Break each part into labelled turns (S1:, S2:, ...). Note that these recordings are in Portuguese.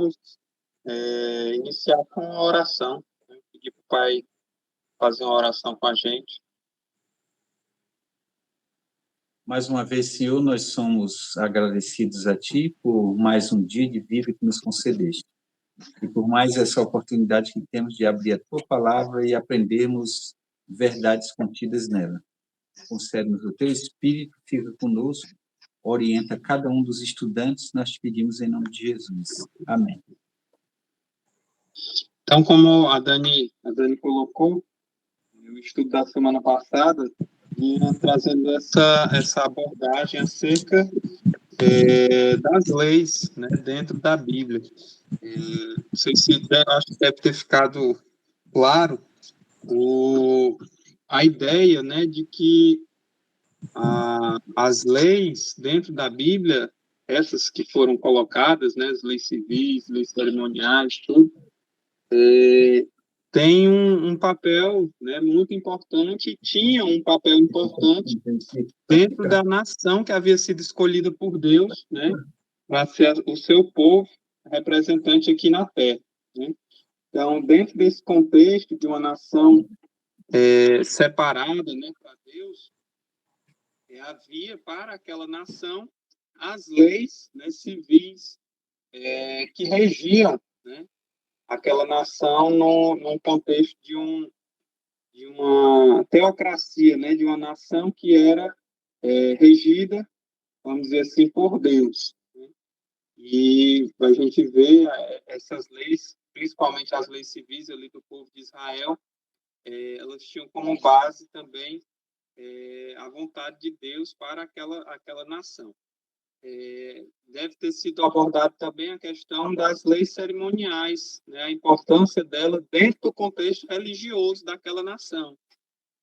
S1: vamos iniciar com uma oração. Pedir para o Pai fazer uma oração com a gente.
S2: Mais uma vez, Senhor, nós somos agradecidos a Ti por mais um dia de vida que nos concedeste. E por mais essa oportunidade que temos de abrir a Tua palavra e aprendermos verdades contidas nela. Concede-nos o Teu Espírito, fica conosco, orienta cada um dos estudantes, nós te pedimos em nome de Jesus. Amém.
S1: Então, como a Dani colocou, o estudo da semana passada vinha trazendo essa abordagem acerca das leis, né, dentro da Bíblia. Não sei se acho que deve ter ficado claro a ideia, né, de que as leis dentro da Bíblia, essas que foram colocadas, né, as leis civis, leis cerimoniais, tudo, tem um papel, né, muito importante, tinha um papel importante dentro da nação que havia sido escolhida por Deus, né, para ser o seu povo representante aqui na Terra, né? Então, dentro desse contexto de uma nação separada, né, para Deus, havia para aquela nação as leis, né, civis que regiam, né, aquela nação num contexto de uma teocracia, né, de uma nação que era regida, vamos dizer assim, por Deus, né? E a gente vê essas leis, principalmente as leis civis ali do povo de Israel, elas tinham como base também a vontade de Deus para aquela nação. Deve ter sido abordado também a questão das leis cerimoniais, né, a importância dela dentro do contexto religioso daquela nação,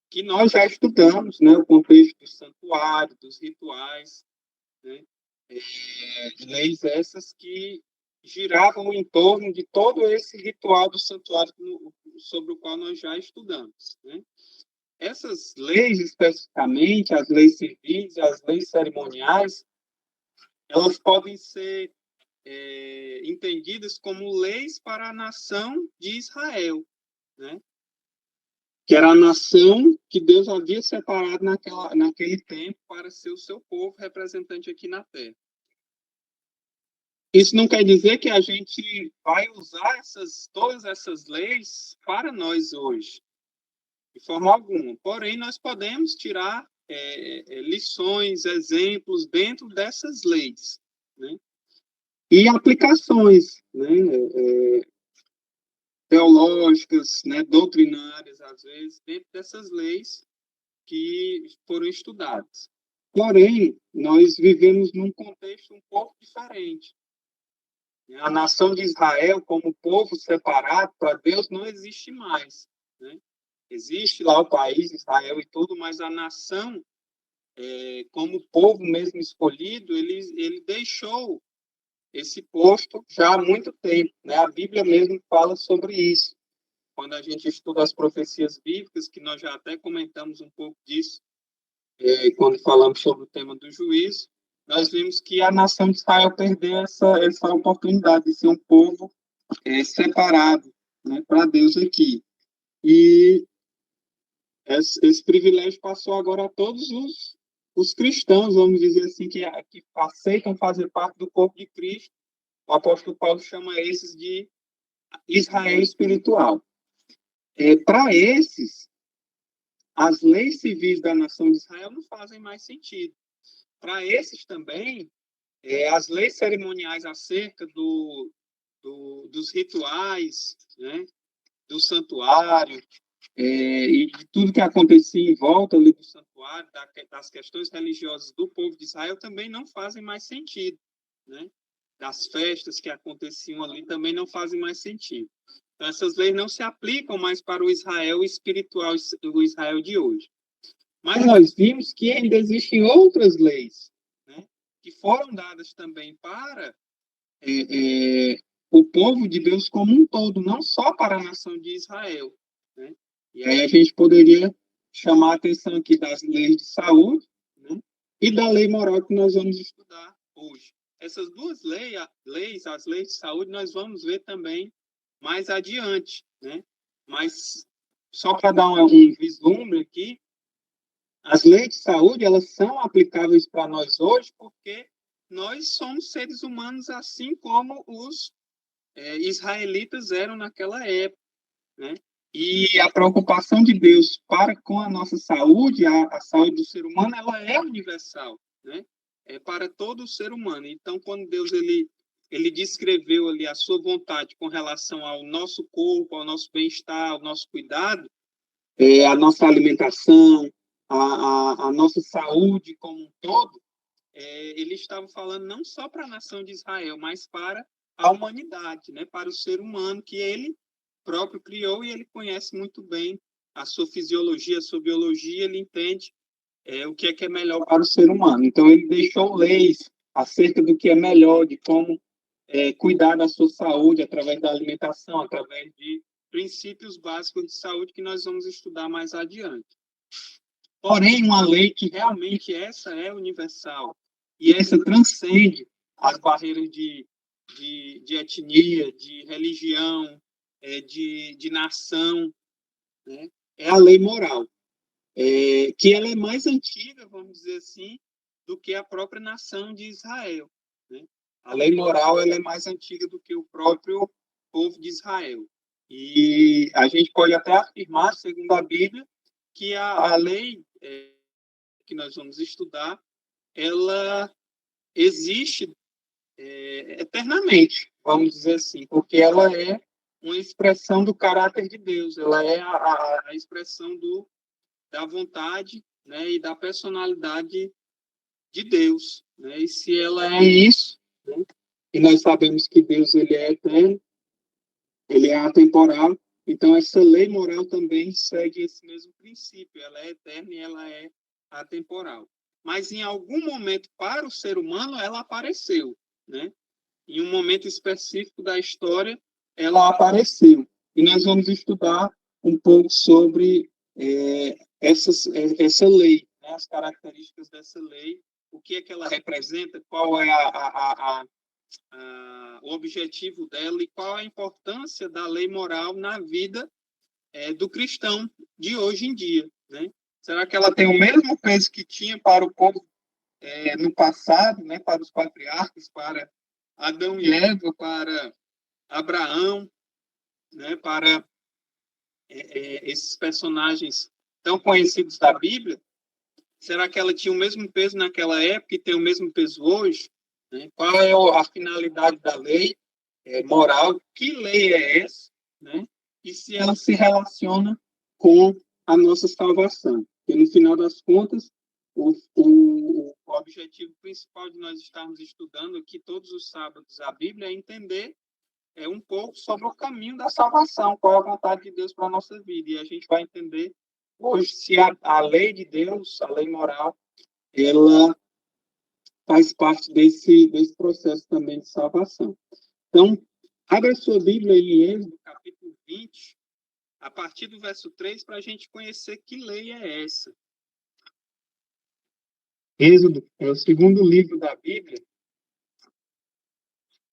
S1: que nós já estudamos, né, o contexto do santuário, dos rituais, né, leis essas que giravam em torno de todo esse ritual do santuário sobre o qual nós já estudamos, né? Essas leis, especificamente, as leis civis, as leis cerimoniais, elas podem ser entendidas como leis para a nação de Israel, né? Que era a nação que Deus havia separado naquele tempo para ser o seu povo representante aqui na Terra. Isso não quer dizer que a gente vai usar todas essas leis para nós hoje, de forma alguma. Porém, nós podemos tirar lições, exemplos dentro dessas leis, né? E aplicações, né, teológicas, né, doutrinárias, às vezes, dentro dessas leis que foram estudadas. Porém, nós vivemos num contexto um pouco diferente. A nação de Israel, como povo separado para Deus, não existe mais, né? Existe lá o país, Israel e tudo, mas a nação, como povo mesmo escolhido, ele deixou esse posto já há muito tempo, né? A Bíblia mesmo fala sobre isso. Quando a gente estuda as profecias bíblicas, que nós já até comentamos um pouco disso, quando falamos sobre o tema do juízo, nós vimos que a nação de Israel perdeu essa oportunidade de ser um povo separado, né, para Deus aqui. E esse privilégio passou agora a todos os cristãos, vamos dizer assim, que aceitam fazer parte do corpo de Cristo. O apóstolo Paulo chama esses de Israel espiritual. Para esses, as leis civis da nação de Israel não fazem mais sentido. Para esses também, as leis cerimoniais acerca dos rituais, né, do santuário, e de tudo que acontecia em volta ali do santuário, das questões religiosas do povo de Israel, também não fazem mais sentido, né? Das festas que aconteciam ali também não fazem mais sentido. Então, essas leis não se aplicam mais para o Israel espiritual, o Israel de hoje. Mas nós vimos que ainda existem outras leis, né, que foram dadas também para o povo de Deus como um todo, não só para a nação de Israel, né? E aí a gente poderia chamar a atenção aqui das leis de saúde, né, e da lei moral que nós vamos estudar hoje. essas duas leis, as leis de saúde, nós vamos ver também mais adiante, né? Mas, só para dar um vislumbre aqui, as leis de saúde, elas são aplicáveis para nós hoje porque nós somos seres humanos assim como os israelitas eram naquela época, né? E a preocupação de Deus para com a nossa saúde, a saúde do ser humano, ela é universal, né? É para todo o ser humano. Então, quando Deus ele descreveu ali a sua vontade com relação ao nosso corpo, ao nosso bem-estar, ao nosso cuidado, a nossa alimentação, a nossa saúde como um todo, ele estava falando não só para a nação de Israel, mas para a humanidade, né? Para o ser humano que ele próprio criou e ele conhece muito bem a sua fisiologia, a sua biologia, ele entende o que é melhor para o ser humano. Então, ele deixou leis acerca do que é melhor, de como cuidar da sua saúde através da alimentação, através de princípios básicos de saúde que nós vamos estudar mais adiante. Porém, uma lei que realmente essa é universal e essa transcende as barreiras de etnia, de religião, de nação, né? É a lei moral, que ela é mais antiga, vamos dizer assim, do que a própria nação de Israel, né? A lei moral ela é mais antiga do que o próprio povo de Israel. E a gente pode até afirmar, segundo a Bíblia, que a lei que nós vamos estudar, ela existe eternamente, vamos dizer assim, porque ela é uma expressão do caráter de Deus, ela é a expressão da vontade, né, e da personalidade de Deus, né? E se ela é isso, né, e nós sabemos que Deus ele é eterno, ele é atemporal, então essa lei moral também segue esse mesmo princípio, ela é eterna e ela é atemporal. Mas em algum momento para o ser humano ela apareceu, né? Em um momento específico da história ela apareceu. E nós vamos estudar um pouco sobre essa lei, né? As características dessa lei, o que é que ela representa, qual é o objetivo dela e qual a importância da lei moral na vida do cristão de hoje em dia, né? Será que ela tem o mesmo peso que tinha para o povo no passado, né? Para os patriarcas, para Adão e Eva, para Abraão, né? Para esses personagens tão conhecidos da Bíblia? Será que ela tinha o mesmo peso naquela época e tem o mesmo peso hoje? Né? Qual é a finalidade da lei moral? Que lei é essa? Né? E se ela se relaciona com a nossa salvação? Porque, no final das contas, o objetivo principal de nós estarmos estudando aqui todos os sábados a Bíblia é entender um pouco sobre o caminho da salvação, qual a vontade de Deus para a nossa vida. E a gente vai entender hoje se a lei de Deus, a lei moral, ela faz parte desse processo também de salvação. Então, abra sua Bíblia em Êxodo, capítulo 20, a partir do verso 3, para a gente conhecer que lei é essa. Êxodo é o segundo livro da Bíblia,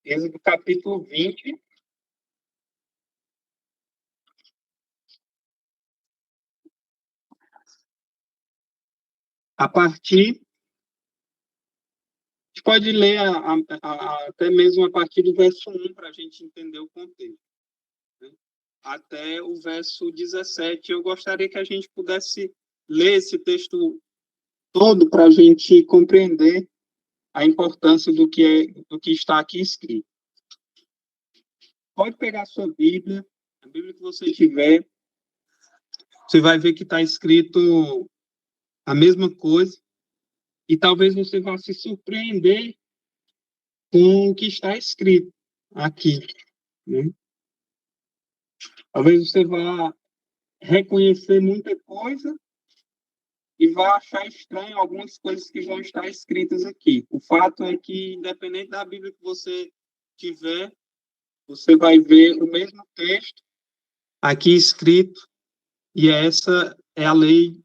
S1: Êxodo, capítulo 20, a partir... A gente pode ler até mesmo a partir do verso 1 para a gente entender o contexto, né? Até o verso 17. Eu gostaria que a gente pudesse ler esse texto todo para a gente compreender a importância do que está aqui escrito. Pode pegar a sua Bíblia, a Bíblia que você tiver, você vai ver que está escrito a mesma coisa, e talvez você vá se surpreender com o que está escrito aqui, né? Talvez você vá reconhecer muita coisa e vá achar estranho algumas coisas que vão estar escritas aqui. O fato é que, independente da Bíblia que você tiver, você vai ver o mesmo texto aqui escrito, e essa é a lei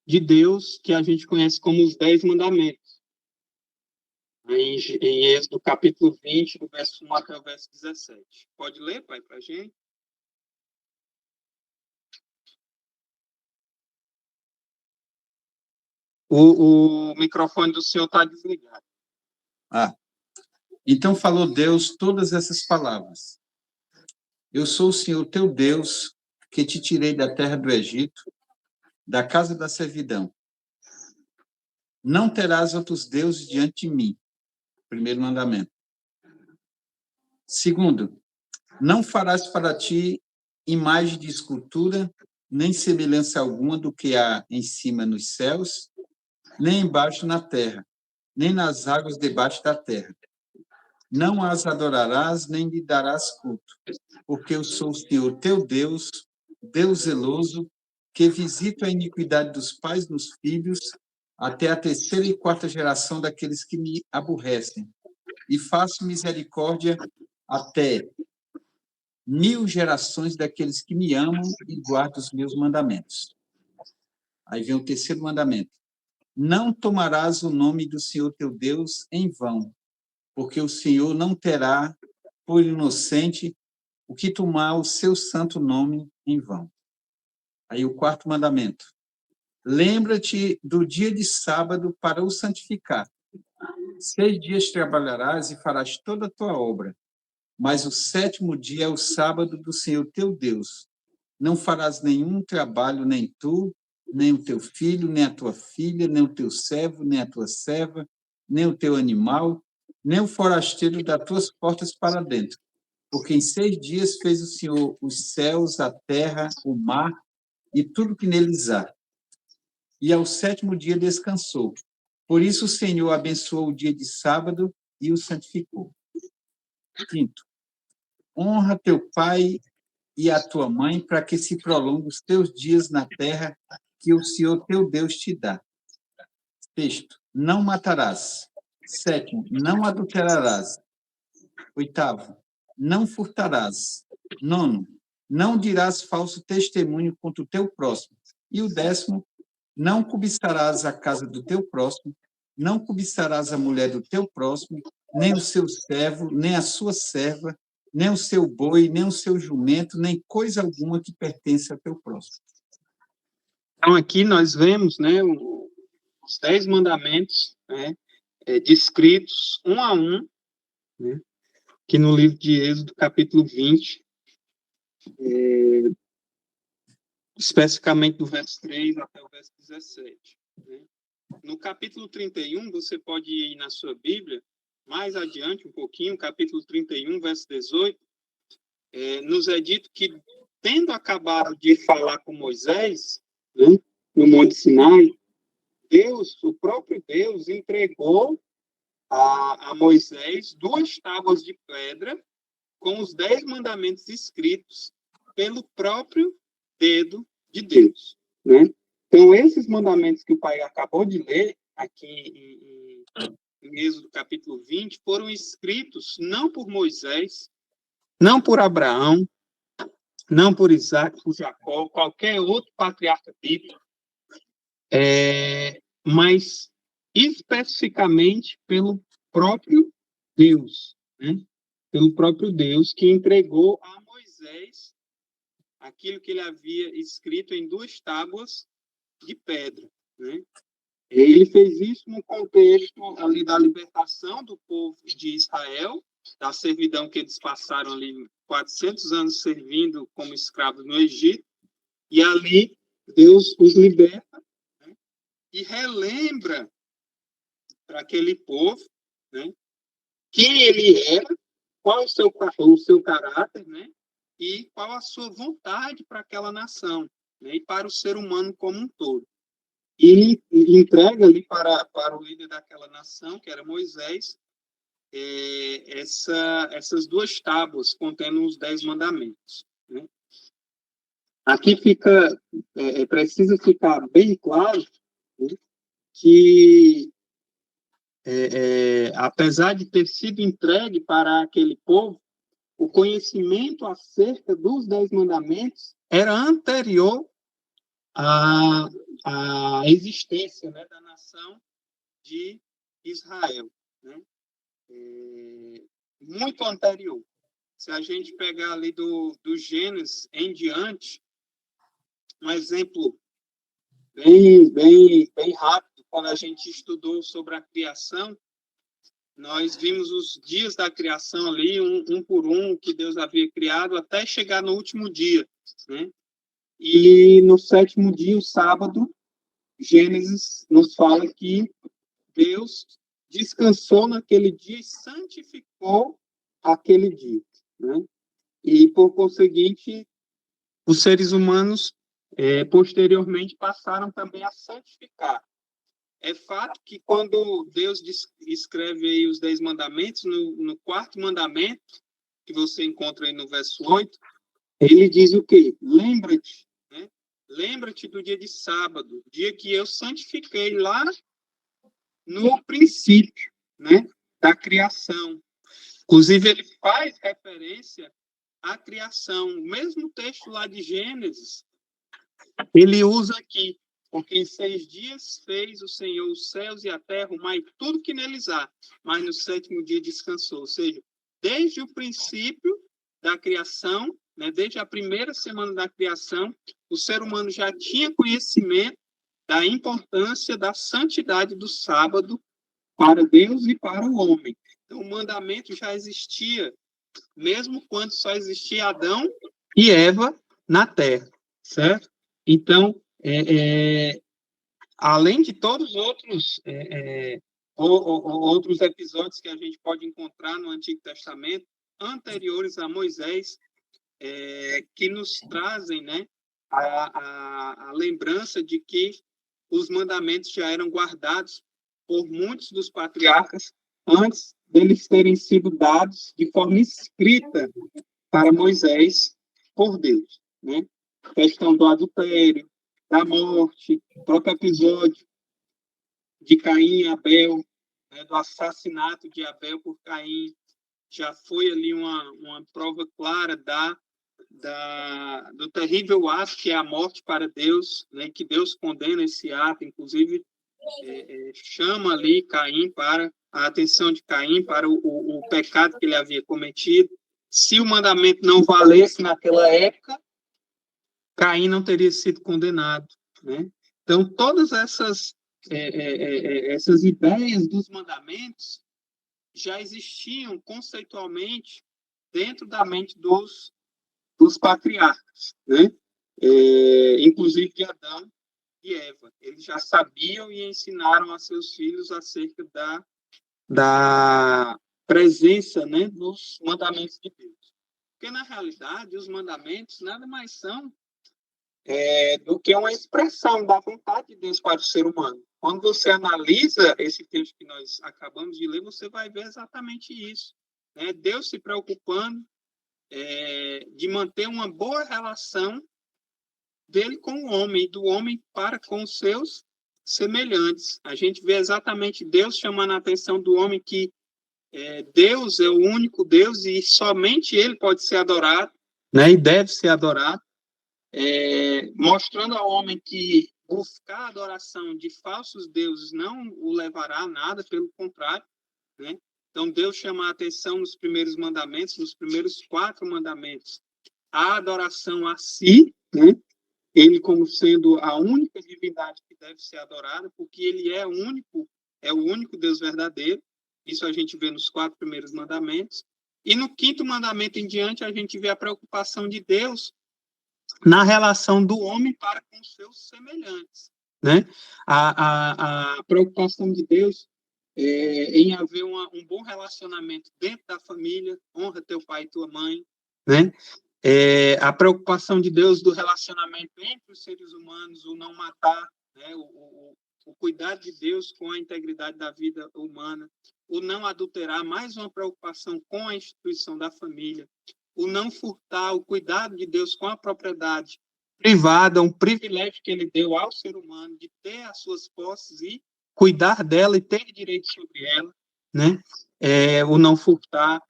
S1: de Deus que a gente conhece como os 10 mandamentos. em Êxodo capítulo 20, do verso 1 até o verso 17. Pode ler, pai, para a gente? O microfone do senhor está desligado.
S2: Então falou Deus todas essas palavras. Eu sou o Senhor teu Deus, que te tirei da terra do Egito, da casa da servidão. Não terás outros deuses diante de mim. Primeiro mandamento. Segundo, não farás para ti imagem de escultura, nem semelhança alguma do que há em cima nos céus, nem embaixo na terra, nem nas águas debaixo da terra. Não as adorarás, nem lhe darás culto, porque eu sou o Senhor teu Deus, Deus zeloso, que visita a iniquidade dos pais nos filhos, até a terceira e quarta geração daqueles que me aborrecem, e faço misericórdia até 1000 gerações daqueles que me amam e guardam os meus mandamentos. Aí vem o terceiro mandamento. Não tomarás o nome do Senhor teu Deus em vão, porque o Senhor não terá por inocente o que tomar o seu santo nome em vão. Aí o quarto mandamento. Lembra-te do dia de sábado para o santificar. 6 dias trabalharás e farás toda a tua obra, mas o 7º dia é o sábado do Senhor teu Deus. Não farás nenhum trabalho, nem tu, nem o teu filho, nem a tua filha, nem o teu servo, nem a tua serva, nem o teu animal, nem o forasteiro das tuas portas para dentro. Porque em 6 dias fez o Senhor os céus, a terra, o mar e tudo que neles há. E ao 7º dia descansou. Por isso o Senhor abençoou o dia de sábado e o santificou. Quinto, honra teu pai e a tua mãe, para que se prolongue os teus dias na terra que o Senhor teu Deus te dá. Sexto, não matarás. 7º, não adulterarás. 8º, não furtarás. 9º, não dirás falso testemunho contra o teu próximo. E o 10º, não cobiçarás a casa do teu próximo, não cobiçarás a mulher do teu próximo, nem o seu servo, nem a sua serva, nem o seu boi, nem o seu jumento, nem coisa alguma que pertence ao teu próximo.
S1: Então, aqui nós vemos, né, os 10 mandamentos, né, descritos um a um, né, aqui no livro de Êxodo, capítulo 20, especificamente do verso 3 até o verso 17. Né. No capítulo 31, você pode ir na sua Bíblia, mais adiante um pouquinho, capítulo 31, verso 18, nos é dito que, tendo acabado de falar com Moisés, né, no Monte Sinai, Deus, o próprio Deus, entregou a Moisés 2 tábuas de pedra com os 10 mandamentos escritos pelo próprio dedo de Deus, né? Então, esses mandamentos que o pai acabou de ler aqui em Êxodo capítulo 20 foram escritos não por Moisés, não por Abraão, não por Isaac, por Jacó, qualquer outro patriarca bíblico, mas especificamente pelo próprio Deus, né? Pelo próprio Deus, que entregou a Moisés aquilo que ele havia escrito em 2 tábuas de pedra, né? Ele fez isso no contexto ali da libertação do povo de Israel, da servidão que eles passaram ali 400 anos servindo como escravos no Egito, e ali Deus os liberta, né, e relembra para aquele povo, né, quem ele era, qual o seu caráter, né, e qual a sua vontade para aquela nação, né, e para o ser humano como um todo. E ele entrega ali para o líder daquela nação, que era Moisés, essas 2 tábuas contendo os 10 mandamentos, né? Aqui precisa ficar bem claro, né, que apesar de ter sido entregue para aquele povo, o conhecimento acerca dos 10 mandamentos era anterior à existência, né, da nação de Israel, né? muito anterior. Se a gente pegar ali do Gênesis em diante, um exemplo bem rápido, quando a gente estudou sobre a criação, nós vimos os dias da criação ali, um por um, que Deus havia criado, até chegar no último dia, né? E no sétimo dia, o sábado, Gênesis nos fala que Deus descansou naquele dia e santificou aquele dia, né? E, por conseguinte, os seres humanos, posteriormente, passaram também a santificar. É fato que quando Deus escreve aí os 10 mandamentos, no quarto mandamento, que você encontra aí no verso 8, ele diz o quê? Lembra-te, né? Lembra-te do dia de sábado, dia que eu santifiquei lá no princípio, né, da criação. Inclusive, ele faz referência à criação. O mesmo texto lá de Gênesis, ele usa aqui, porque em 6 dias fez o Senhor os céus e a terra, o mar e tudo que neles há, mas no sétimo dia descansou. Ou seja, desde o princípio da criação, né, desde a primeira semana da criação, o ser humano já tinha conhecimento da importância da santidade do sábado para Deus e para o homem. Então, o mandamento já existia, mesmo quando só existia Adão e Eva na Terra, certo? Então, além de todos os outros episódios que a gente pode encontrar no Antigo Testamento, anteriores a Moisés, que nos trazem, né, a lembrança de que os mandamentos já eram guardados por muitos dos patriarcas antes deles terem sido dados de forma escrita para Moisés por Deus, né? A questão do adultério, da morte, o próprio episódio de Caim e Abel, né, do assassinato de Abel por Caim, já foi ali uma prova clara do terrível ato que é a morte para Deus, né, que Deus condena esse ato, inclusive chama ali Caim para a atenção de Caim para o pecado que ele havia cometido. Se o mandamento não valesse naquela época, Caim não teria sido condenado, né? Então, todas essas ideias dos mandamentos já existiam conceitualmente dentro da mente dos patriarcas, né? Inclusive de Adão e Eva. Eles já sabiam e ensinaram a seus filhos acerca da presença, né, dos mandamentos de Deus. Porque, na realidade, os mandamentos nada mais são do que uma expressão da vontade de Deus para o ser humano. Quando você analisa esse texto que nós acabamos de ler, você vai ver exatamente isso, né? Deus se preocupando de manter uma boa relação dele com o homem, e do homem para com os seus semelhantes. A gente vê exatamente Deus chamando a atenção do homem que Deus é o único Deus e somente ele pode ser adorado, né? E deve ser adorado. Mostrando ao homem que buscar a adoração de falsos deuses não o levará a nada, pelo contrário, né? Então, Deus chama a atenção nos primeiros mandamentos, nos primeiros 4 mandamentos, a adoração a si, né? Ele como sendo a única divindade que deve ser adorada, porque ele é o único Deus verdadeiro. Isso a gente vê nos 4 primeiros mandamentos. E no 5º mandamento em diante, a gente vê a preocupação de Deus na relação do homem para com seus semelhantes, né? A preocupação de Deus em haver um bom relacionamento dentro da família, honra teu pai e tua mãe, né? A preocupação de Deus do relacionamento entre os seres humanos, o não matar, né? O cuidado de Deus com a integridade da vida humana, o não adulterar, mais uma preocupação com a instituição da família, o não furtar, o cuidado de Deus com a propriedade privada, um privilégio que ele deu ao ser humano de ter as suas posses e cuidar dela e ter direito sobre ela, né? O não furtar,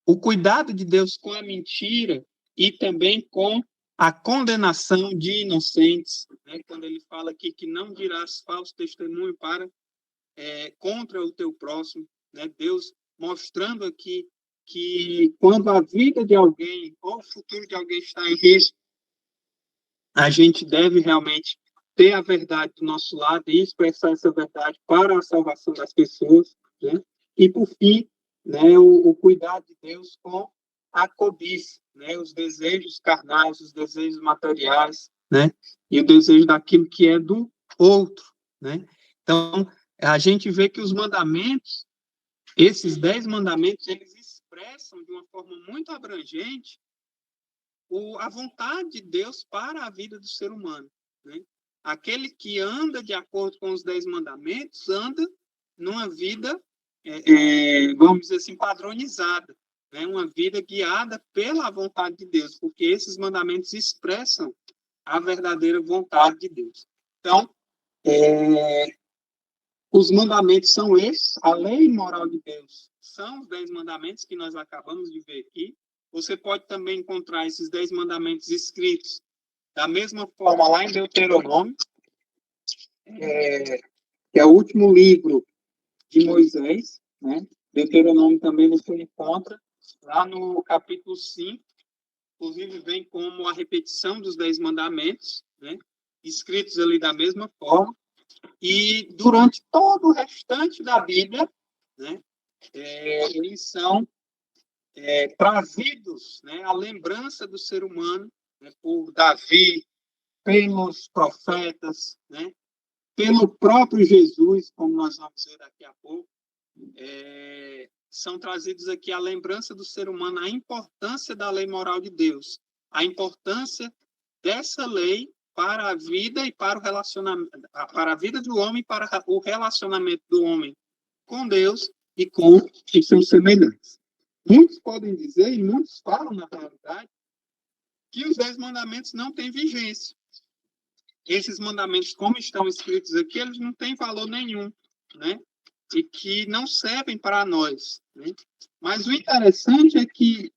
S1: o cuidado de Deus com a mentira e também com a condenação de inocentes, né? Quando ele fala aqui que não dirás falso testemunho contra o teu próximo, né? Deus mostrando aqui que quando a vida de alguém ou o futuro de alguém está em risco, a gente deve realmente ter a verdade do nosso lado e expressar essa verdade para a salvação das pessoas, né? E, por fim, né, o cuidado de Deus com a cobiça, né? Os desejos carnais, os desejos materiais, né? E o desejo daquilo que é do outro, né? Então, a gente vê que os mandamentos, esses 10 mandamentos, eles expressam de uma forma muito abrangente a vontade de Deus para a vida do ser humano, né? Aquele que anda de acordo com os 10 mandamentos, anda numa vida, vamos dizer assim, padronizada, né? Uma vida guiada pela vontade de Deus, porque esses mandamentos expressam a verdadeira vontade de Deus. Então, os mandamentos são esses, a lei moral de Deus são os 10 mandamentos que nós acabamos de ver aqui. Você pode também encontrar esses 10 mandamentos escritos da mesma forma lá em Deuteronômio, que é o último livro de Moisés, né? Deuteronômio também você encontra lá no capítulo 5, inclusive vem como a repetição dos 10 mandamentos, né? Escritos ali da mesma forma. E durante todo o restante da Bíblia, né, eles são trazidos, né, à lembrança do ser humano, né, por Davi, pelos profetas, né, pelo próprio Jesus, como nós vamos ver daqui a pouco, são trazidos aqui à lembrança do ser humano a importância da lei moral de Deus, a importância dessa lei para a vida e para o relacionamento, para a vida do homem, para o relacionamento do homem com Deus e com os seus semelhantes. Muitos podem dizer, e muitos falam na realidade, que os 10 mandamentos não têm vigência. Esses mandamentos, como estão escritos aqui, eles não têm valor nenhum, né? E que não servem para nós, né? Mas o interessante é que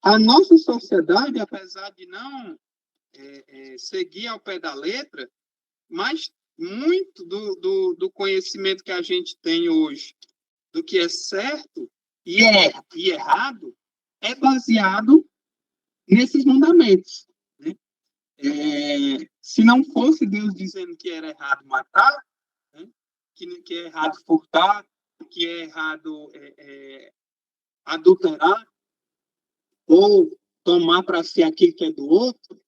S1: a nossa sociedade, apesar de não seguir ao pé da letra, mas muito do conhecimento que a gente tem hoje, do que é certo e errado, é baseado nesses mandamentos, né? Se não fosse Deus dizendo que era errado matar, né? que é errado furtar, que é errado adulterar, ou tomar para si aquilo que é do outro,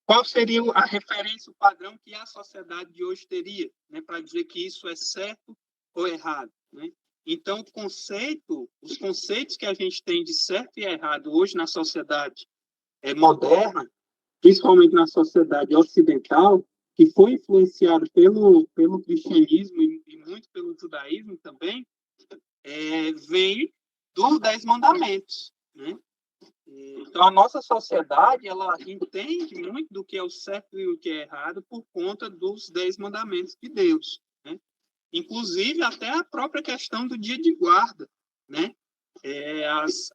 S1: qual seria a referência, o padrão que a sociedade de hoje teria, né, para dizer que isso é certo ou errado, né? Então, os conceitos que a gente tem de certo e errado hoje na sociedade moderna, principalmente na sociedade ocidental, que foi influenciado pelo cristianismo e muito pelo judaísmo também, vem dos 10 mandamentos, né? Então, a nossa sociedade, ela entende muito do que é o certo e o que é errado por conta dos 10 mandamentos de Deus, né? Inclusive, até a própria questão do dia de guarda, né?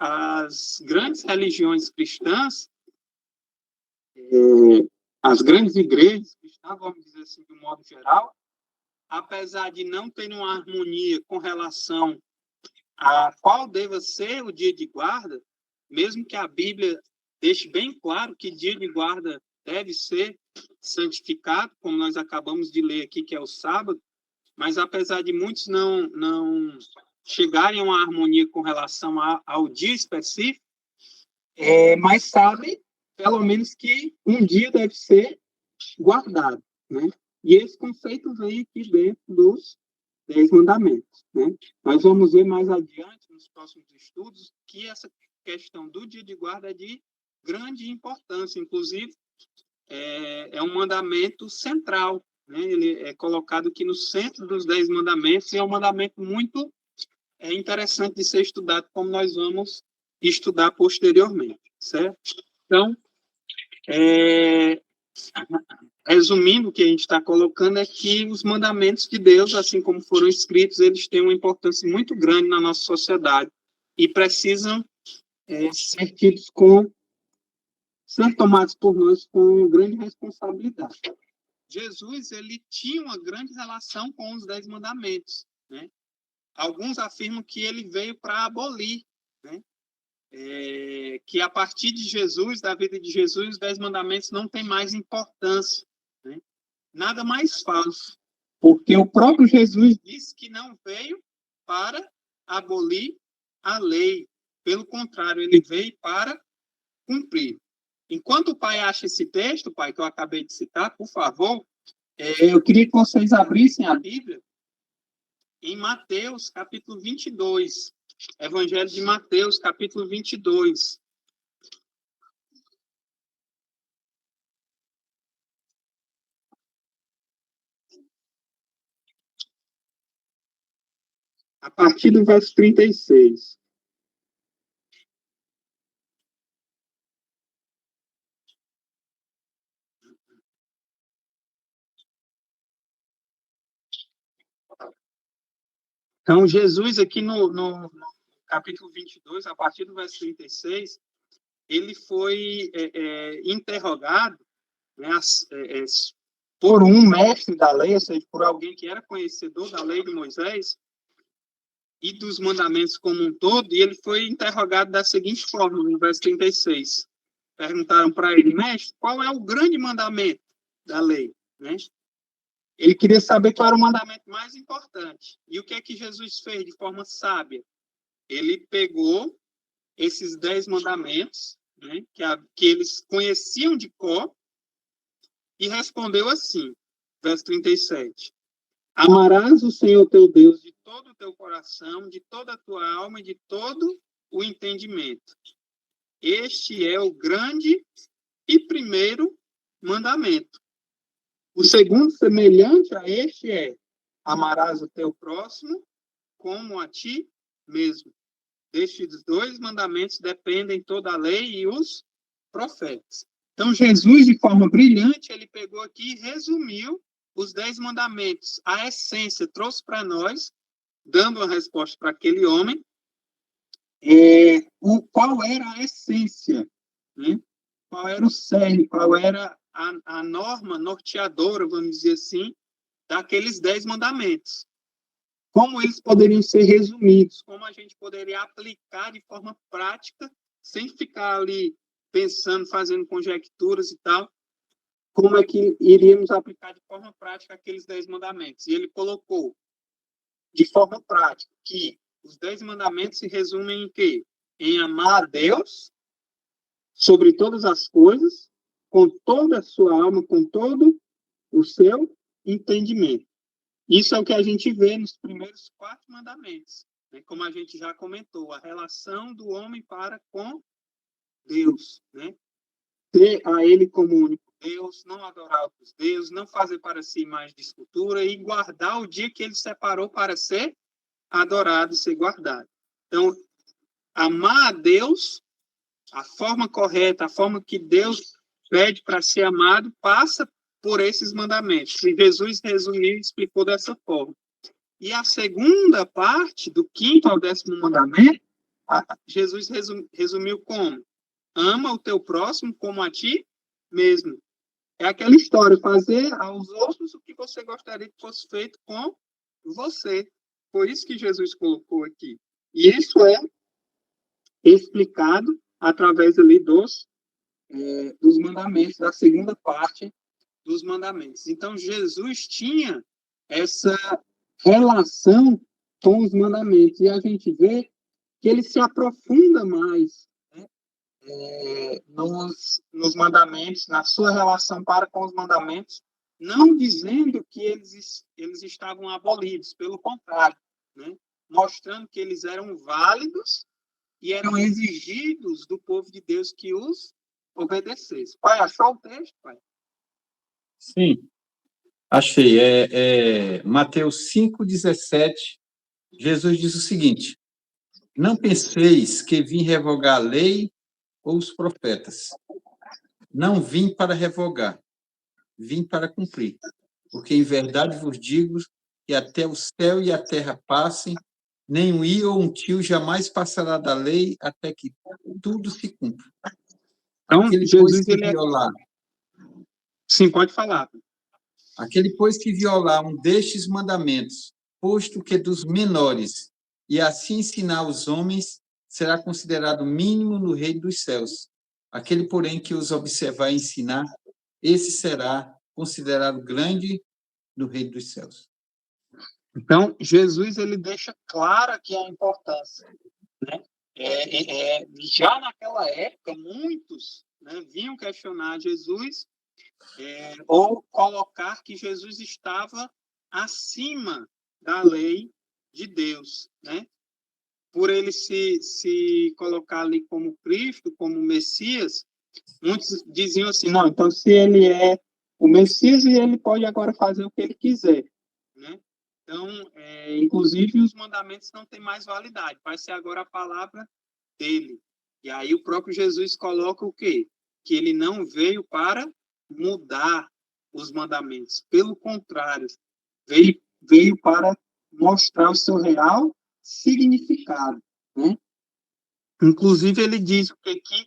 S1: As grandes religiões cristãs, as grandes igrejas cristãs, vamos dizer assim, de um modo geral, apesar de não terem uma harmonia com relação a qual deva ser o dia de guarda, mesmo que a Bíblia deixe bem claro que dia de guarda deve ser santificado, como nós acabamos de ler aqui, que é o sábado, mas apesar de muitos não chegarem a uma harmonia com relação ao dia específico, mas sabe, pelo menos, que um dia deve ser guardado, né? E esse conceito vem aqui dentro dos 10 mandamentos, né? Nós vamos ver mais adiante, nos próximos estudos, que essa questão do dia de guarda é de grande importância, inclusive é um mandamento central, né? Ele é colocado aqui no centro dos 10 mandamentos e é um mandamento muito interessante de ser estudado, como nós vamos estudar posteriormente, certo? Então, resumindo, o que a gente está colocando é que os mandamentos de Deus, assim como foram escritos, eles têm uma importância muito grande na nossa sociedade e precisam ser tomados por nós com grande responsabilidade. Jesus, ele tinha uma grande relação com os 10 mandamentos, né? alguns afirmam que ele veio para abolir, né? Que a partir de Jesus, da vida de Jesus, os 10 mandamentos não têm mais importância, né? Nada mais falso, porque o próprio Jesus disse que não veio para abolir a lei. Pelo contrário, ele veio para cumprir. Enquanto o pai acha esse texto, pai, que eu acabei de citar, por favor, eu queria que vocês abrissem a Bíblia em Mateus, capítulo 22. Evangelho de Mateus, capítulo 22. A partir do verso 36. Então, Jesus, aqui no capítulo 22, a partir do verso 36, ele foi interrogado, né, por um mestre da lei, ou seja, por alguém que era conhecedor da lei de Moisés e dos mandamentos como um todo, e ele foi interrogado da seguinte forma, no verso 36. Perguntaram para ele, mestre, qual é o grande mandamento da lei? Né? Ele queria saber qual era o mandamento mais importante. E o que é que Jesus fez de forma sábia? Ele pegou esses 10 mandamentos, né, que eles conheciam de cor, e respondeu assim, verso 37. Amarás o Senhor teu Deus de todo o teu coração, de toda a tua alma e de todo o entendimento. Este é o grande e primeiro mandamento. O segundo, semelhante a este, é: amarás o teu próximo como a ti mesmo. Destes 2 mandamentos dependem toda a lei e os profetas. Então, Jesus, de forma brilhante, ele pegou aqui e resumiu os 10 mandamentos. A essência trouxe para nós, dando uma resposta para aquele homem, qual era a essência, né? Qual era o cerne, qual era a norma norteadora, vamos dizer assim, daqueles 10 mandamentos. Como eles poderiam ser resumidos, como a gente poderia aplicar de forma prática, sem ficar ali pensando, fazendo conjecturas e tal, como é que iríamos aplicar de forma prática aqueles 10 mandamentos. E ele colocou, de forma prática, que os 10 mandamentos se resumem em quê? Em amar a Deus sobre todas as coisas, com toda a sua alma, com todo o seu entendimento. Isso é o que a gente vê nos primeiros 4 mandamentos, né? Como a gente já comentou, a relação do homem para com Deus, né? Ter a ele como único Deus, não adorar outros deuses, não fazer para si imagem de escultura e guardar o dia que ele separou para ser adorado, ser guardado. Então, amar a Deus, a forma correta, a forma que Deus pede para ser amado, passa por esses mandamentos. E Jesus resumiu e explicou dessa forma. E a segunda parte, do 5º ao 10º mandamento, Jesus resumiu como? Ama o teu próximo como a ti mesmo. É aquela história, fazer aos outros o que você gostaria que fosse feito com você. Foi isso que Jesus colocou aqui. E isso é explicado através ali dos mandamentos, da segunda parte dos mandamentos. Então, Jesus tinha essa relação com os mandamentos, e a gente vê que ele se aprofunda mais, né, nos mandamentos, na sua relação para com os mandamentos, não dizendo que eles estavam abolidos, pelo contrário, né, mostrando que eles eram válidos e eram exigidos do povo de Deus que os obedecesse. Pai, achou o texto, pai?
S2: Sim, achei. Mateus 5,17. Jesus diz o seguinte: não penseis que vim revogar a lei ou os profetas. Não vim para revogar, vim para cumprir. Porque em verdade vos digo que até o céu e a terra passem, nem um i ou um tio jamais passará da lei até que tudo se cumpra.
S1: Então,
S2: Aquele,
S1: Jesus,
S2: pois, que violar.
S1: Sim, pode falar.
S2: Aquele, pois, que violar um destes mandamentos posto que dos menores, e assim ensinar os homens, será considerado mínimo no reino dos céus. Aquele, porém, que os observar e ensinar, esse será considerado grande no reino dos céus.
S1: Então, Jesus ele deixa clara aqui a importância, né? Já naquela época, muitos, né, vinham questionar Jesus ou colocar que Jesus estava acima da lei de Deus, né? Por ele se colocar ali como Cristo, como Messias, muitos diziam assim, não, então se ele é o Messias, ele pode agora fazer o que ele quiser, né? Então, inclusive, os mandamentos não têm mais validade, vai ser agora a palavra dele. E aí o próprio Jesus coloca o quê? Que ele não veio para mudar os mandamentos, pelo contrário, veio para mostrar o seu real significado, né? Inclusive, ele diz que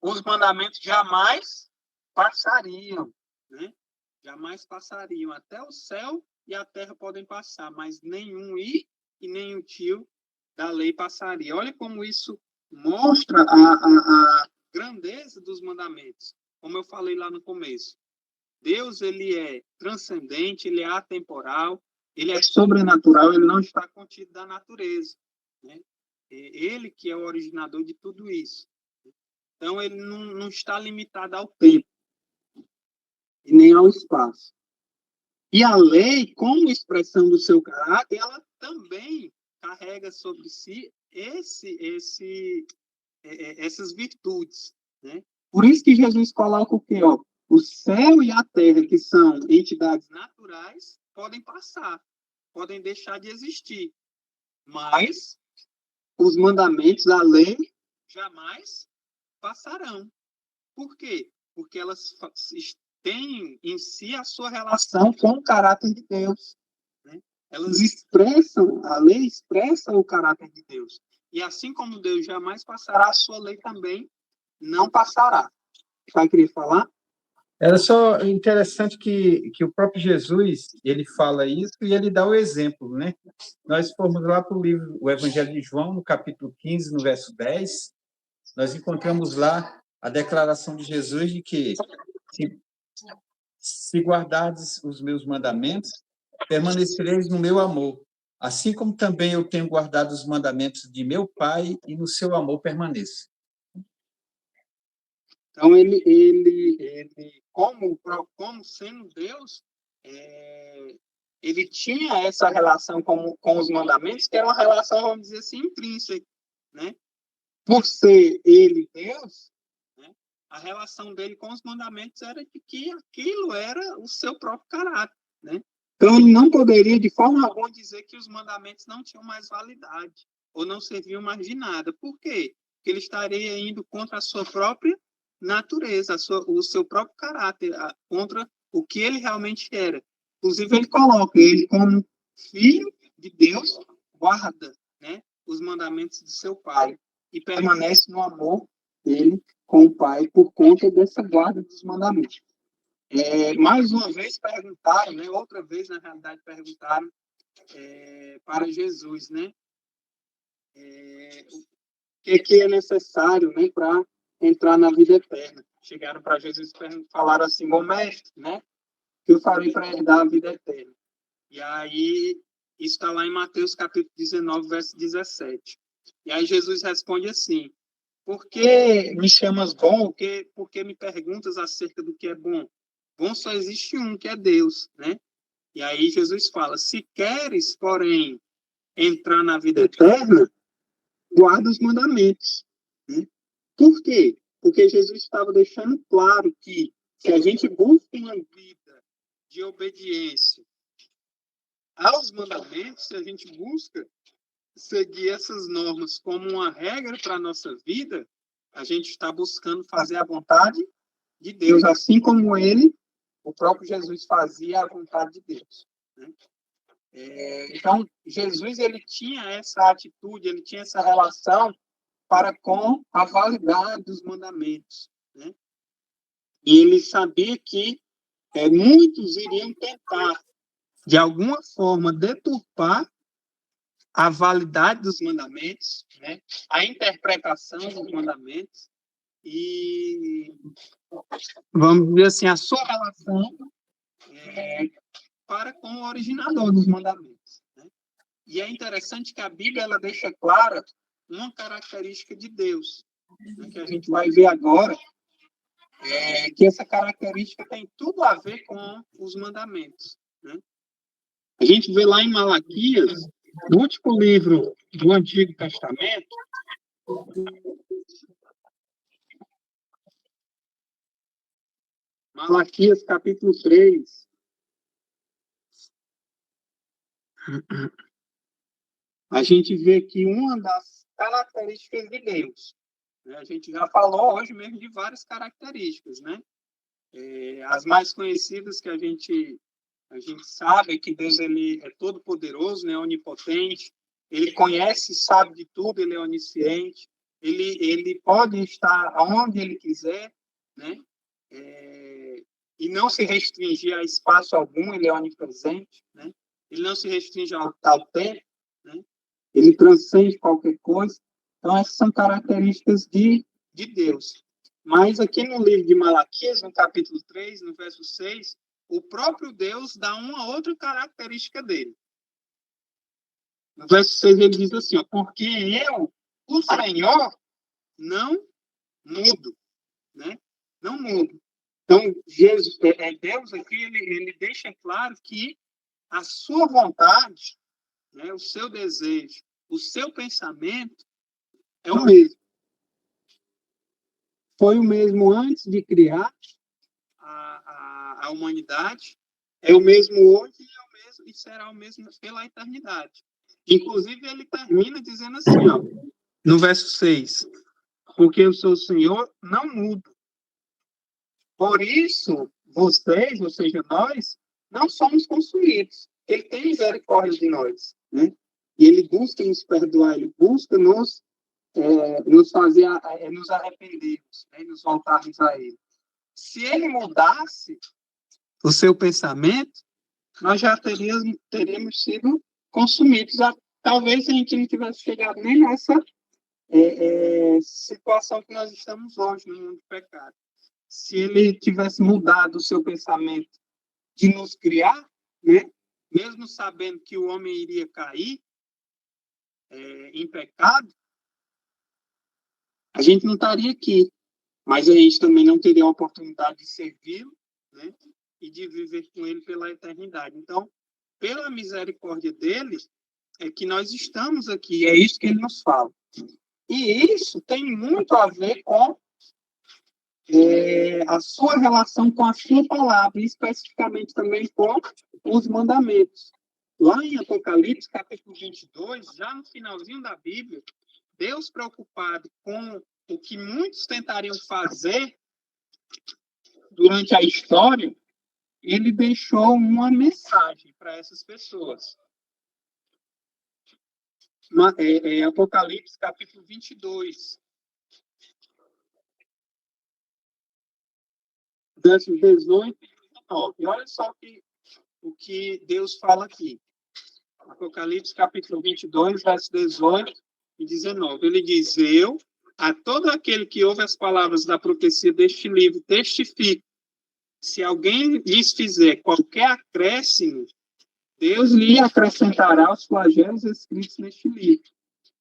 S1: os mandamentos jamais passariam, né? Jamais passariam. Até o céu e a terra podem passar, mas nenhum i e nem o tio da lei passaria. Olha como isso mostra a grandeza dos mandamentos. Como eu falei lá no começo, Deus ele é transcendente, ele é atemporal, ele é sobrenatural, ele não está contido da natureza, né? Ele que é o originador de tudo isso. Então, ele não está limitado ao tempo e nem ao espaço. E a lei, como expressão do seu caráter, ela também carrega sobre si essas virtudes, né? Por isso que Jesus coloca o quê? O céu e a terra, que são entidades naturais, podem passar, podem deixar de existir. Mas os mandamentos, a lei, jamais passarão. Por quê? Porque elas têm em si a sua relação com o caráter de Deus, né? Elas expressam, a lei expressa o caráter de Deus. E assim como Deus jamais passará, a sua lei também não passará. Vai querer falar?
S2: Era só interessante que o próprio Jesus, ele fala isso e ele dá o exemplo, né? Nós formos lá para o livro, o Evangelho de João, no capítulo 15, no verso 10, nós encontramos lá a declaração de Jesus de que se guardardes os meus mandamentos, permanecereis no meu amor, assim como também eu tenho guardado os mandamentos de meu Pai e no seu amor permaneço.
S1: Então, ele como sendo Deus, ele tinha essa relação com os mandamentos, que era uma relação, vamos dizer assim, intrínseca, né? Por ser ele Deus, né, a relação dele com os mandamentos era de que aquilo era o seu próprio caráter, né? Então, ele não poderia, de forma alguma, dizer que os mandamentos não tinham mais validade ou não serviam mais de nada. Por quê? Porque ele estaria indo contra a sua própria natureza, o seu próprio caráter, contra o que ele realmente era. Inclusive, ele coloca ele como filho de Deus, guarda, né, os mandamentos de seu pai e permanece no amor dele com o pai por conta dessa guarda dos mandamentos. Mais uma vez perguntaram, né, outra vez, na realidade, perguntaram para Jesus, né, o que é necessário, né, para entrar na vida eterna. Chegaram para Jesus e falaram assim, bom mestre, né, que eu farei para herdar a vida eterna. E aí, isso está lá em Mateus capítulo 19, verso 17. E aí Jesus responde assim, por que me chamas bom? Por que me perguntas acerca do que é bom? Bom só existe um, que é Deus, né? E aí Jesus fala, se queres, porém, entrar na vida eterna, guarda os mandamentos, né? Por quê? Porque Jesus estava deixando claro que se a gente busca uma vida de obediência aos mandamentos, se a gente busca seguir essas normas como uma regra para a nossa vida, a gente está buscando fazer a vontade de Deus, assim como ele, o próprio Jesus, fazia a vontade de Deus, né? Então, Jesus ele tinha essa atitude, ele tinha essa relação para com a validade dos mandamentos, né? E ele sabia que muitos iriam tentar de alguma forma, deturpar a validade dos mandamentos, né? A interpretação dos mandamentos e, vamos dizer assim, a sua relação para com o originador dos mandamentos, né? E é interessante que a Bíblia ela deixa clara uma característica de Deus, né, que a gente vai ver agora, que essa característica tem tudo a ver com os mandamentos, né? A gente vê lá em Malaquias, no último livro do Antigo Testamento, Malaquias capítulo 3, a gente vê que uma das características de Deus, né, a gente já falou hoje mesmo de várias características, né? As mais conhecidas que a gente sabe é que Deus ele é todo poderoso, né, onipotente, ele conhece, sabe de tudo, ele é onisciente, ele pode estar onde ele quiser, né? E não se restringir a espaço algum, ele é onipresente, né? Ele não se restringe ao tempo, né? Ele transcende qualquer coisa. Então, essas são características de Deus. Mas aqui no livro de Malaquias, no capítulo 3, no verso 6, o próprio Deus dá uma outra característica dele. No verso 6 ele diz assim, ó, porque eu, o Senhor, não mudo, né? Não mudo. Então, Deus aqui, ele deixa claro que a sua vontade, né, o seu desejo, o seu pensamento é o mesmo. Foi o mesmo antes de criar a humanidade, é o mesmo hoje e será o mesmo pela eternidade. Inclusive, ele termina dizendo assim, ó, no verso 6, porque eu sou o Senhor, não mudo. Por isso, vocês, ou seja, nós, não somos consumidos. Ele tem misericórdia de nós, né? E ele busca nos perdoar, ele busca nos fazer, nos arrependermos, né? Nos voltarmos a ele. Se ele mudasse o seu pensamento, nós já teríamos sido consumidos. Talvez a gente não tivesse chegado nem nessa situação que nós estamos hoje, no mundo do pecado. Se ele tivesse mudado o seu pensamento de nos criar, né, mesmo sabendo que o homem iria cair em pecado, a gente não estaria aqui. Mas a gente também não teria a oportunidade de servi-lo, né, e de viver com ele pela eternidade. Então, pela misericórdia dele, é que nós estamos aqui. É isso que ele nos fala. E isso tem muito a ver com a sua relação com a sua palavra, e especificamente também com os mandamentos. Lá em Apocalipse, capítulo 22, já no finalzinho da Bíblia, Deus preocupado com o que muitos tentariam fazer durante a história, ele deixou uma mensagem para essas pessoas. Apocalipse, capítulo 22. Versos 18 e 19. E olha só o que Deus fala aqui. Apocalipse, capítulo 22, versos 18 e 19. Ele diz, eu, a todo aquele que ouve as palavras da profecia deste livro, testifico, se alguém lhes fizer qualquer acréscimo, Deus lhe acrescentará os flagelos escritos neste livro.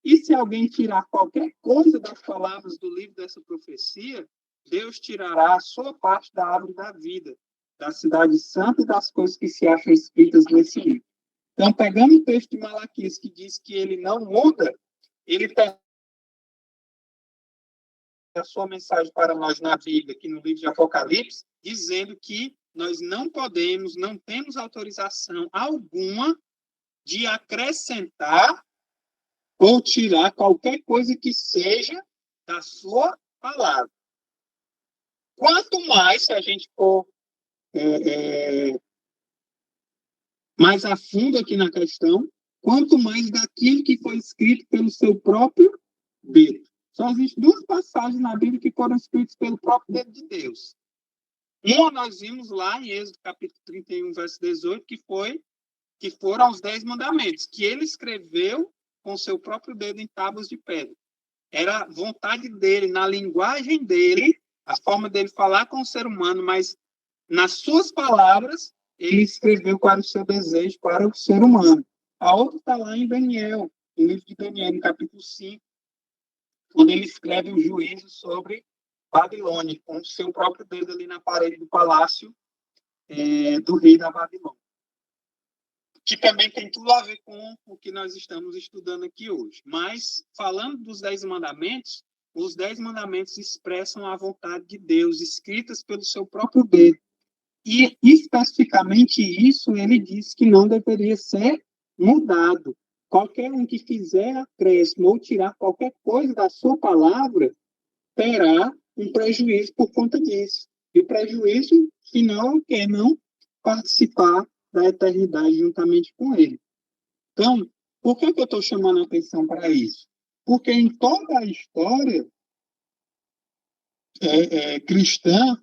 S1: E se alguém tirar qualquer coisa das palavras do livro dessa profecia, Deus tirará a sua parte da árvore da vida, da cidade santa e das coisas que se acham escritas nesse livro. Então, pegando o texto de Malaquias, que diz que ele não muda, ele tem a sua mensagem para nós na Bíblia, aqui no livro de Apocalipse, dizendo que nós não podemos, não temos autorização alguma de acrescentar ou tirar qualquer coisa que seja da sua palavra. Quanto mais, se a gente for mais a fundo aqui na questão, quanto mais daquilo que foi escrito pelo seu próprio dedo. Só existem duas passagens na Bíblia que foram escritas pelo próprio dedo de Deus. Uma nós vimos lá em Êxodo capítulo 31, verso 18, que foi que foram os 10 mandamentos, que ele escreveu com seu próprio dedo em tábuas de pedra. Era vontade dele, na linguagem dele, a forma dele falar com o ser humano, mas nas suas palavras, ele escreveu qual era o seu desejo para o ser humano. A outra está lá em Daniel, no livro de Daniel, no capítulo 5, quando ele escreve o juízo sobre Babilônia, com o seu próprio dedo ali na parede do palácio do rei da Babilônia. Que também tem tudo a ver com o que nós estamos estudando aqui hoje. Mas, falando dos 10 mandamentos, os 10 mandamentos expressam a vontade de Deus, escritas pelo seu próprio dedo. E, especificamente isso, ele diz que não deveria ser mudado. Qualquer um que fizer acréscimo ou tirar qualquer coisa da sua palavra, terá um prejuízo por conta disso. E o prejuízo final é não participar da eternidade juntamente com ele. Então, por que eu estou chamando a atenção para isso? Porque em toda a história cristã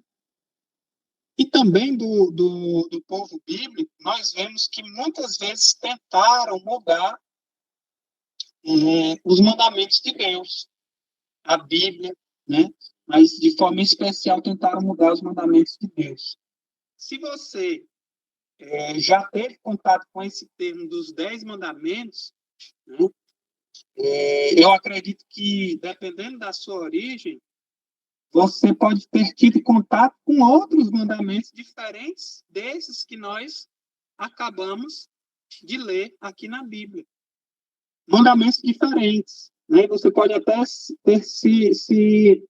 S1: e também do povo bíblico, nós vemos que muitas vezes tentaram mudar os mandamentos de Deus, a Bíblia, né? Mas de forma especial tentaram mudar os mandamentos de Deus. Se você já teve contato com esse termo dos 10 mandamentos, né? Eu acredito que, dependendo da sua origem, você pode ter tido contato com outros mandamentos diferentes desses que nós acabamos de ler aqui na Bíblia. Mandamentos diferentes, né? Você pode até ter se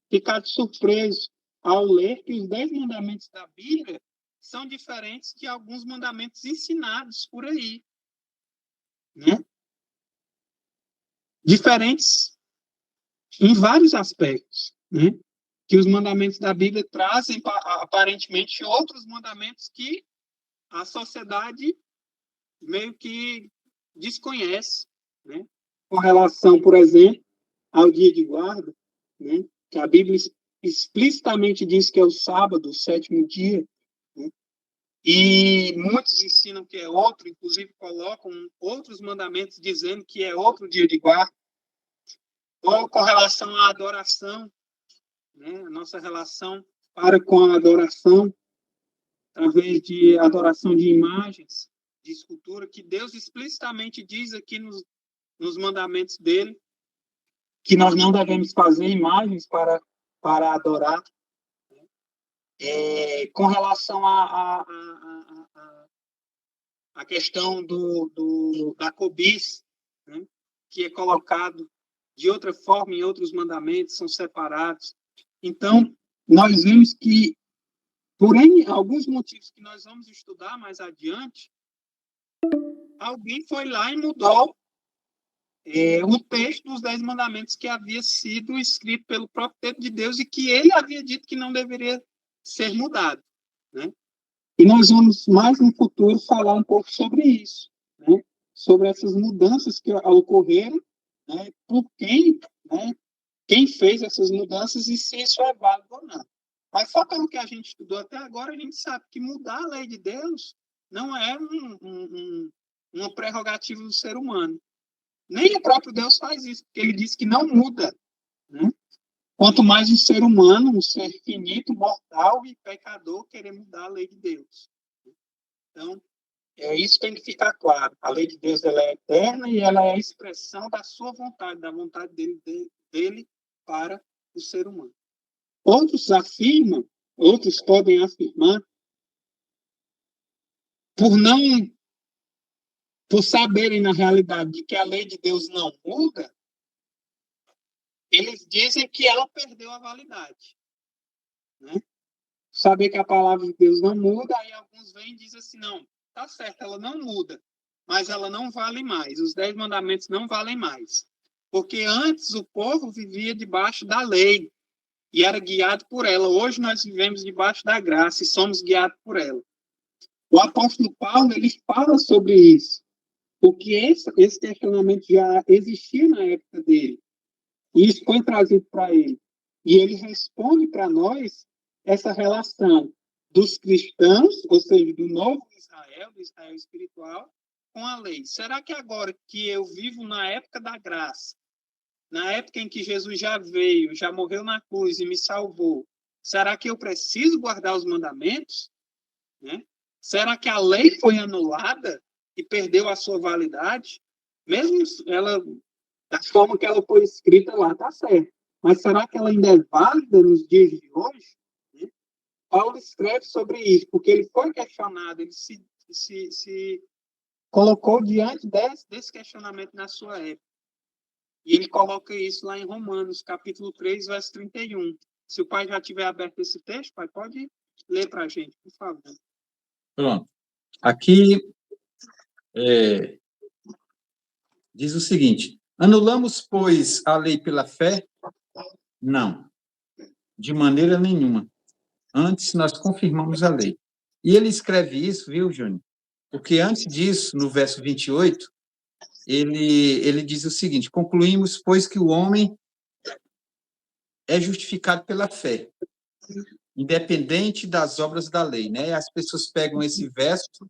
S1: ficado surpreso ao ler que os 10 mandamentos da Bíblia são diferentes de alguns mandamentos ensinados por aí, né? Diferentes em vários aspectos, né? Que os mandamentos da Bíblia trazem, aparentemente, outros mandamentos que a sociedade meio que desconhece, né? Com relação, por exemplo, ao dia de guarda, né? Que a Bíblia explicitamente diz que é o sábado, o 7º dia, né? E muitos ensinam que é outro, inclusive colocam outros mandamentos dizendo que é outro dia de guarda. Ou com relação à adoração, né? A nossa relação para com a adoração, através de adoração de imagens, de escultura, que Deus explicitamente diz aqui nos mandamentos dele, que nós não devemos fazer imagens para adorar. Com relação à questão da cobiça, né? Que é colocado de outra forma em outros mandamentos, são separados. Então, nós vemos que, por alguns motivos que nós vamos estudar mais adiante, alguém foi lá e mudou o texto dos 10 mandamentos que havia sido escrito pelo próprio dedo de Deus e que ele havia dito que não deveria ser mudado, né? E nós vamos, mais no futuro, falar um pouco sobre isso, né? Sobre essas mudanças que ocorreram, né? Por quem, né? Quem fez essas mudanças e se isso é válido ou não. Mas só pelo que a gente estudou até agora, a gente sabe que mudar a lei de Deus não é uma prerrogativa do ser humano. Nem o próprio Deus faz isso, porque ele diz que não muda, né? Quanto mais um ser humano, um ser finito, mortal e pecador, querer mudar a lei de Deus. Então, isso tem que ficar claro. A lei de Deus ela é eterna e ela é a expressão da sua vontade, da vontade dele para o ser humano. Outros podem afirmar, por saberem na realidade de que a lei de Deus não muda, eles dizem que ela perdeu a validade, né? Saber que a palavra de Deus não muda, aí alguns vêm e dizem assim, não, tá certo, ela não muda, mas ela não vale mais, os 10 mandamentos não valem mais. Porque antes o povo vivia debaixo da lei e era guiado por ela. Hoje nós vivemos debaixo da graça e somos guiados por ela. O apóstolo Paulo, ele fala sobre isso, porque esse questionamento já existia na época dele. E isso foi trazido para ele. E ele responde para nós essa relação dos cristãos, ou seja, do novo Israel, do Israel espiritual, com a lei. Será que agora que eu vivo na época da graça, na época em que Jesus já veio, já morreu na cruz e me salvou, será que eu preciso guardar os mandamentos? Né? Será que a lei foi anulada e perdeu a sua validade? Mesmo ela, da forma que ela foi escrita lá, está certo. Mas será que ela ainda é válida nos dias de hoje? Né? Paulo escreve sobre isso, porque ele foi questionado, ele se colocou diante desse questionamento na sua época. E ele coloca isso lá em Romanos, capítulo 3, verso 31. Se o pai já tiver aberto esse texto, pai, pode ler para a gente, por favor.
S2: Pronto. Aqui diz o seguinte: anulamos, pois, a lei pela fé? Não, de maneira nenhuma. Antes, nós confirmamos a lei. E ele escreve isso, viu, Júnior? Porque antes disso, no verso 28, ele diz o seguinte: concluímos, pois, que o homem é justificado pela fé, independente das obras da lei, né? As pessoas pegam esse verso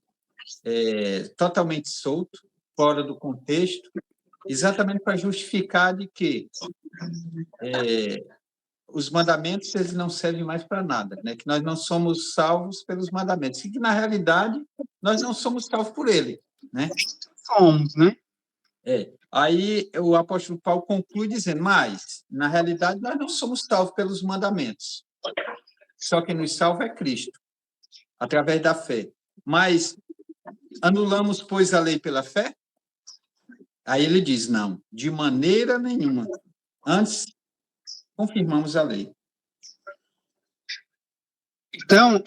S2: totalmente solto, fora do contexto, exatamente para justificar de que os mandamentos eles não servem mais para nada, né? Que nós não somos salvos pelos mandamentos, e que, na realidade, nós não somos salvos por ele, né?
S1: Somos, né?
S2: Aí o apóstolo Paulo conclui dizendo, mas, na realidade, nós não somos salvos pelos mandamentos. Só quem nos salva é Cristo, através da fé. Mas anulamos, pois, a lei pela fé? Aí ele diz, não, de maneira nenhuma. Antes, confirmamos a lei.
S1: Então,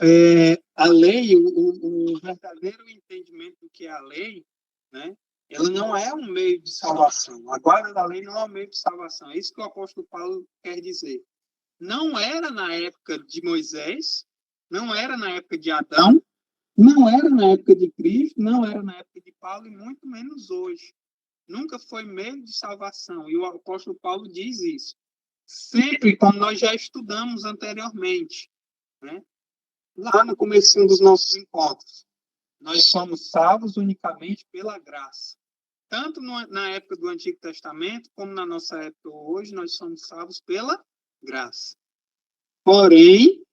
S1: a lei, o verdadeiro entendimento do que é a lei, né, ela não é um meio de salvação. A guarda da lei não é um meio de salvação. É isso que o apóstolo Paulo quer dizer. Não era na época de Moisés, não era na época de Adão, não era na época de Cristo, não era na época de Paulo, e muito menos hoje. Nunca foi meio de salvação. E o apóstolo Paulo diz isso. Sempre, como nós já estudamos anteriormente, né? Lá no começo dos nossos encontros, nós somos salvos unicamente pela graça. Tanto na época do Antigo Testamento, como na nossa época hoje, nós somos salvos pela graça. Porém,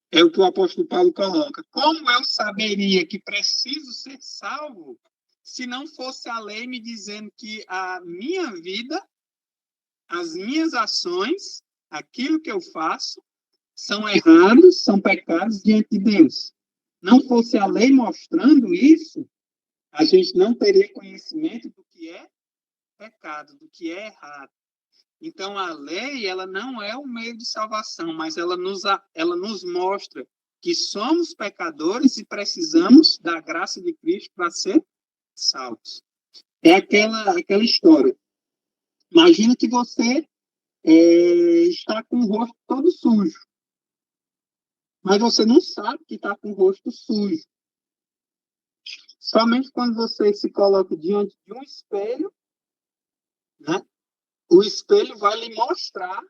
S1: é o que o apóstolo Paulo coloca. Como eu saberia que preciso ser salvo se não fosse a lei me dizendo que a minha vida, as minhas ações, aquilo que eu faço, são errados, são pecados diante de Deus. Não fosse a lei mostrando isso, a gente não teria conhecimento do que é pecado, do que é errado. Então, a lei, ela não é um meio de salvação, mas ela nos mostra que somos pecadores e precisamos da graça de Cristo para ser salvos. É aquela história. Imagina que você está com o rosto todo sujo, mas você não sabe que está com o rosto sujo. Somente quando você se coloca diante de um espelho, né, o espelho vai lhe mostrar,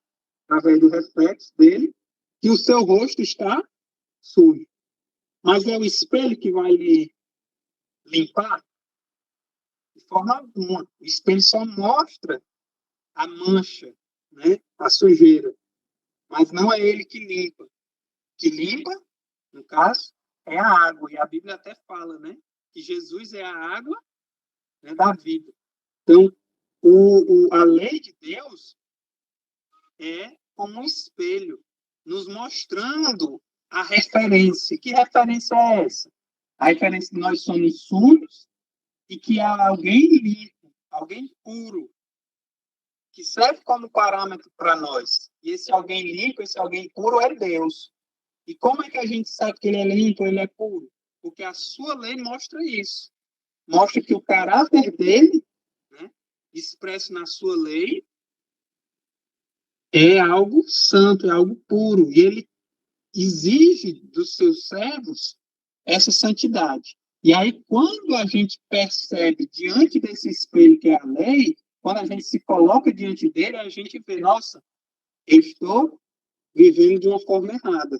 S1: através do reflexo dele, que o seu rosto está sujo. Mas é o espelho que vai lhe limpar? De forma alguma. O espelho só mostra a mancha, né, a sujeira. Mas não é ele que limpa. Que limpa, no caso, é a água. E a Bíblia até fala, né, que Jesus é a água, né, da vida. Então, a lei de Deus é como um espelho, nos mostrando a referência. Que referência é essa? A referência que nós somos sujos e que há alguém limpo, alguém puro, que serve como parâmetro para nós. E esse alguém limpo, esse alguém puro é Deus. E como é que a gente sabe que ele é limpo, ele é puro? Porque a sua lei mostra isso. Mostra que o caráter dele, né, expresso na sua lei, é algo santo, é algo puro. E ele exige dos seus servos essa santidade. E aí, quando a gente percebe diante desse espelho que é a lei, quando a gente se coloca diante dele, a gente vê, nossa, eu estou vivendo de uma forma errada.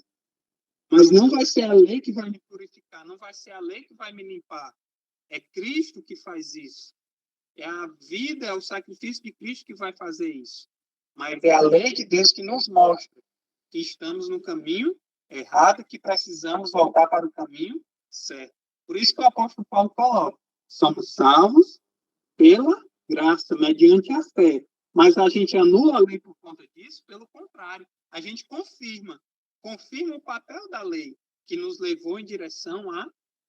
S1: Mas não vai ser a lei que vai me purificar, não vai ser a lei que vai me limpar. É Cristo que faz isso. É a vida, é o sacrifício de Cristo que vai fazer isso. Mas é a lei de Deus que nos mostra que estamos no caminho errado, que precisamos voltar para o caminho certo. Por isso que o apóstolo Paulo coloca: somos salvos pela graça, mediante a fé. Mas a gente anula a lei por conta disso? Pelo contrário, a gente confirma o papel da lei, que nos levou em direção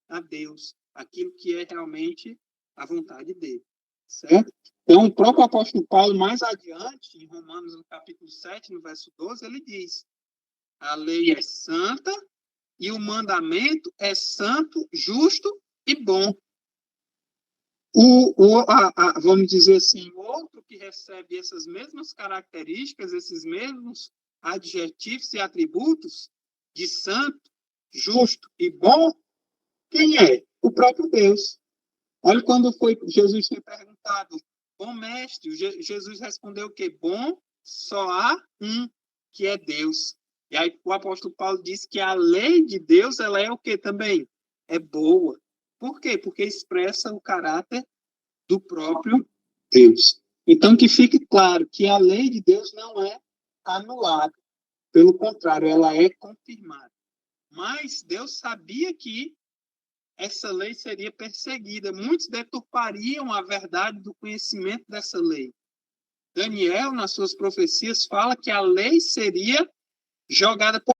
S1: a Deus, aquilo que é realmente a vontade dele. Certo? Então, o próprio apóstolo Paulo, mais adiante, em Romanos, no capítulo 7, no verso 12, ele diz: a lei é santa e o mandamento é santo, justo e bom. Vamos dizer assim, o outro que recebe essas mesmas características, esses mesmos adjetivos e atributos de santo, justo e bom, quem é? O próprio Deus. Olha quando Jesus foi perguntado: bom mestre, Jesus respondeu o quê? Bom, só há um, que é Deus. E aí o apóstolo Paulo diz que a lei de Deus, ela é o quê também? É boa. Por quê? Porque expressa o caráter do próprio Deus. Então, que fique claro que a lei de Deus não é anulada. Pelo contrário, ela é confirmada. Mas Deus sabia que essa lei seria perseguida. Muitos deturpariam a verdade do conhecimento dessa lei. Daniel, nas suas profecias, fala que a lei seria jogada por